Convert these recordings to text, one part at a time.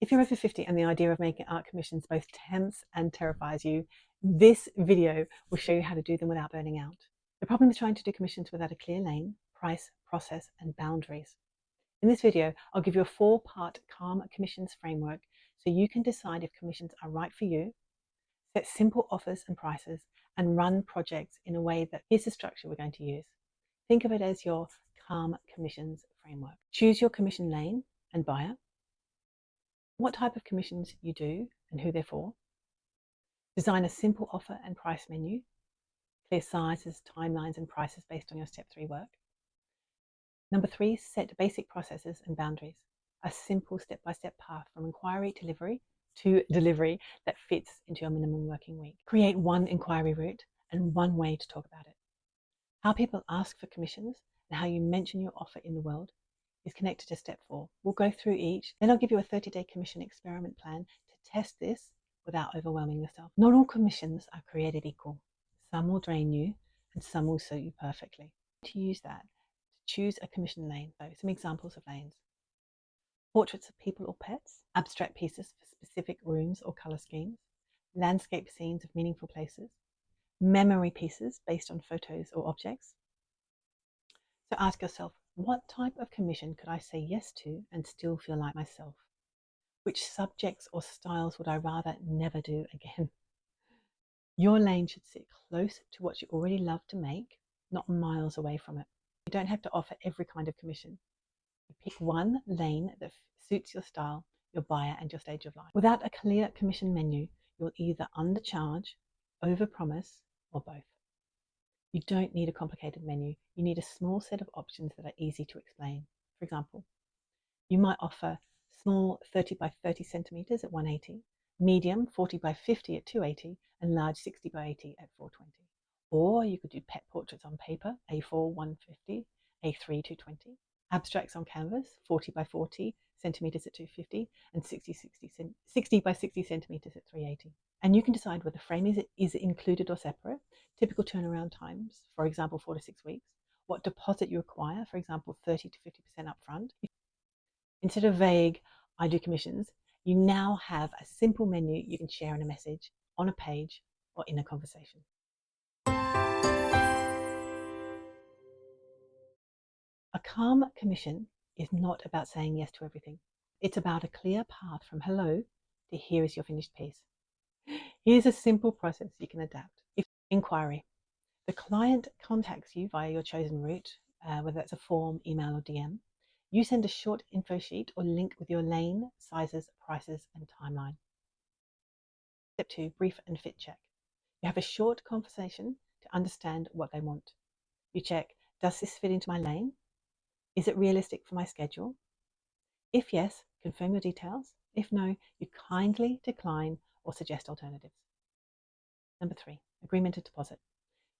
If you're over 50 and the idea of making art commissions both tempts and terrifies you, this video will show you how to do them without burning out. The problem is trying to do commissions without a clear lane, price, process, and boundaries. In this video, I'll give you a 4-part calm commissions framework so you can decide if commissions are right for you, set simple offers and prices, and run projects in a way that here's the structure we're going to use. Think of it as your calm commissions framework. Choose your commission lane and buyer, what type of commissions you do and who they're for. Design a simple offer and price menu. Clear sizes, timelines, and prices based on your step 3 work. Number 3, set basic processes and boundaries. A simple step-by-step path from inquiry to delivery that fits into your minimum working week. Create one inquiry route and one way to talk about it. How people ask for commissions and how you mention your offer in the world is connected to step 4. We'll go through each, then I'll give you a 30-day commission experiment plan to test this without overwhelming yourself. Not all commissions are created equal. Some will drain you and some will suit you perfectly. To use that, to choose a commission lane. So some examples of lanes. Portraits of people or pets, abstract pieces for specific rooms or colour schemes, landscape scenes of meaningful places, memory pieces based on photos or objects. So ask yourself, what type of commission could I say yes to and still feel like myself? Which subjects or styles would I rather never do again? Your lane should sit close to what you already love to make, not miles away from it. You don't have to offer every kind of commission. You pick one lane that suits your style, your buyer, and your stage of life. Without a clear commission menu, you'll either undercharge, overpromise, or both. You don't need a complicated menu. You need a small set of options that are easy to explain. For example, you might offer small 30 by 30 centimeters at 180, medium 40 by 50 at 280, and large 60 by 80 at 420. Or you could do pet portraits on paper, A4 150, A3 220, abstracts on canvas, 40 by 40 centimeters at 250, and 60 by 60 centimeters at 380. And you can decide whether frame is included or separate, typical turnaround times, for example, 4 to 6 weeks, what deposit you require, for example, 30 to 50% upfront. Instead of vague, I do commissions, you now have a simple menu you can share in a message, on a page, or in a conversation. A calm commission is not about saying yes to everything. It's about a clear path from hello to here is your finished piece. Here's a simple process you can adapt. If inquiry, the client contacts you via your chosen route, whether that's a form, email, or DM. You send a short info sheet or link with your lane, sizes, prices, and timeline. Step 2, brief and fit check. You have a short conversation to understand what they want. You check, does this fit into my lane? Is it realistic for my schedule? If yes, confirm your details. If no, you kindly decline or suggest alternatives. Number 3, agreement to deposit.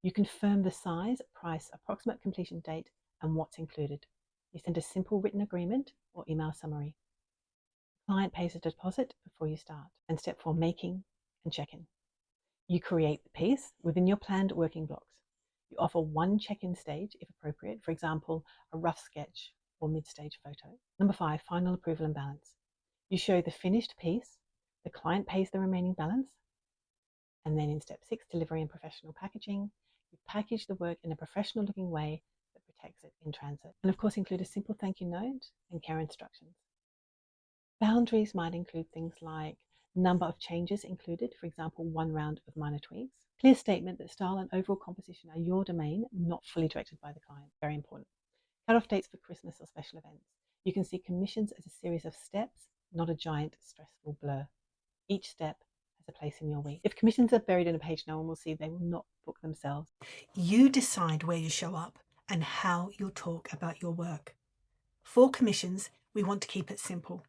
You confirm the size, price, approximate completion date, and what's included. You send a simple written agreement or email summary. The client pays a deposit before you start. And step 4, making and check-in. You create the piece within your planned working blocks. You offer one check-in stage if appropriate, for example, a rough sketch or mid-stage photo. Number 5, final approval and balance. You show the finished piece, the client pays the remaining balance, and then in step 6, delivery and professional packaging, you package the work in a professional looking way that protects it in transit. And of course, include a simple thank you note and care instructions. Boundaries might include things like number of changes included, for example, 1 round of minor tweaks. Clear statement that style and overall composition are your domain, not fully directed by the client. Very important. Cut-off dates for Christmas or special events. You can see commissions as a series of steps, not a giant stressful blur. Each step has a place in your week. If commissions are buried in a page no one will see, they will not book themselves. You decide where you show up and how you'll talk about your work. For commissions, we want to keep it simple.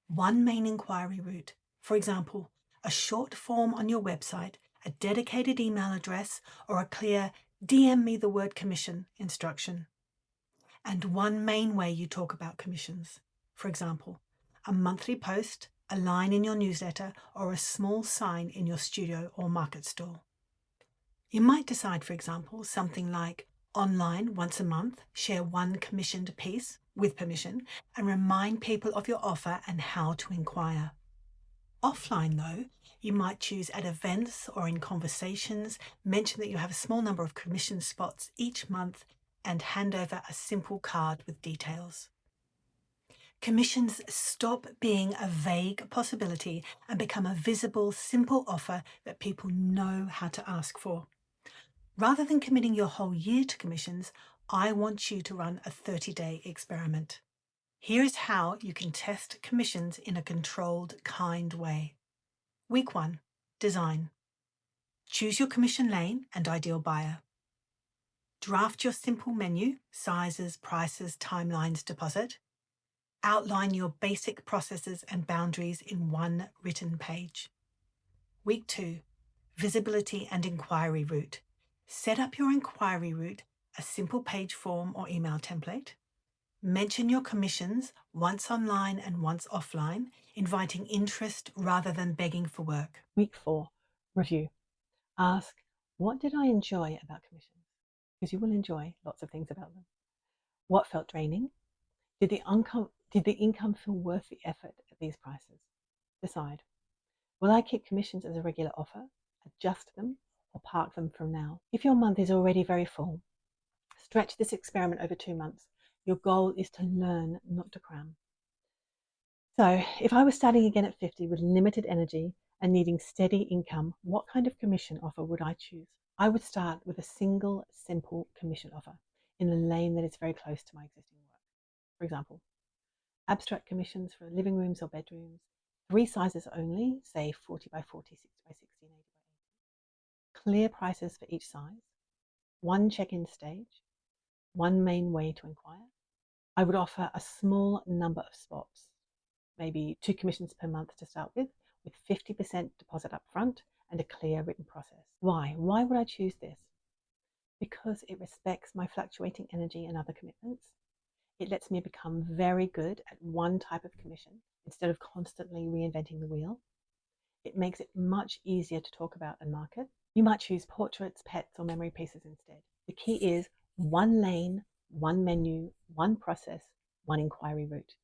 One main inquiry route, for example, a short form on your website, a dedicated email address, or a clear DM me the word commission instruction. And one main way you talk about commissions, for example, a monthly post, a line in your newsletter, or a small sign in your studio or market stall. You might decide, for example, something like online once a month, share one commissioned piece, with permission and remind people of your offer and how to inquire. Offline, though, you might choose at events or in conversations, mention that you have a small number of commission spots each month, and hand over a simple card with details. Commissions stop being a vague possibility and become a visible, simple offer that people know how to ask for. Rather than committing your whole year to commissions, I want you to run a 30-day experiment. Here is how you can test commissions in a controlled, kind way. Week 1, design. Choose your commission lane and ideal buyer. Draft your simple menu, sizes, prices, timelines, deposit. Outline your basic processes and boundaries in one written page. Week 2, visibility and inquiry route. Set up your inquiry route, a simple page form or email template. Mention your commissions once online and once offline, inviting interest rather than begging for work. Week 4, review. Ask, what did I enjoy about commissions? Because you will enjoy lots of things about them. What felt draining? Did the income feel worth the effort at these prices? Decide. Will I keep commissions as a regular offer, adjust them, or park them from now? If your month is already very full, stretch this experiment over 2 months. Your goal is to learn, not to cram. So if I was starting again at 50 with limited energy and needing steady income, what kind of commission offer would I choose? I would start with a single, simple commission offer in a lane that is very close to my existing work. For example, abstract commissions for living rooms or bedrooms, 3 sizes only, say 40 by 40, 60 by 60, and 80 by 80. Clear prices for each size, 1 check-in stage, 1 main way to inquire. I would offer a small number of spots, maybe 2 commissions per month to start with 50% deposit up front and a clear written process. Why? Why would I choose this? Because it respects my fluctuating energy and other commitments. It lets me become very good at one type of commission instead of constantly reinventing the wheel. It makes it much easier to talk about and market. You might choose portraits, pets, or memory pieces instead. The key is 1 lane, 1 menu, 1 process, 1 inquiry route.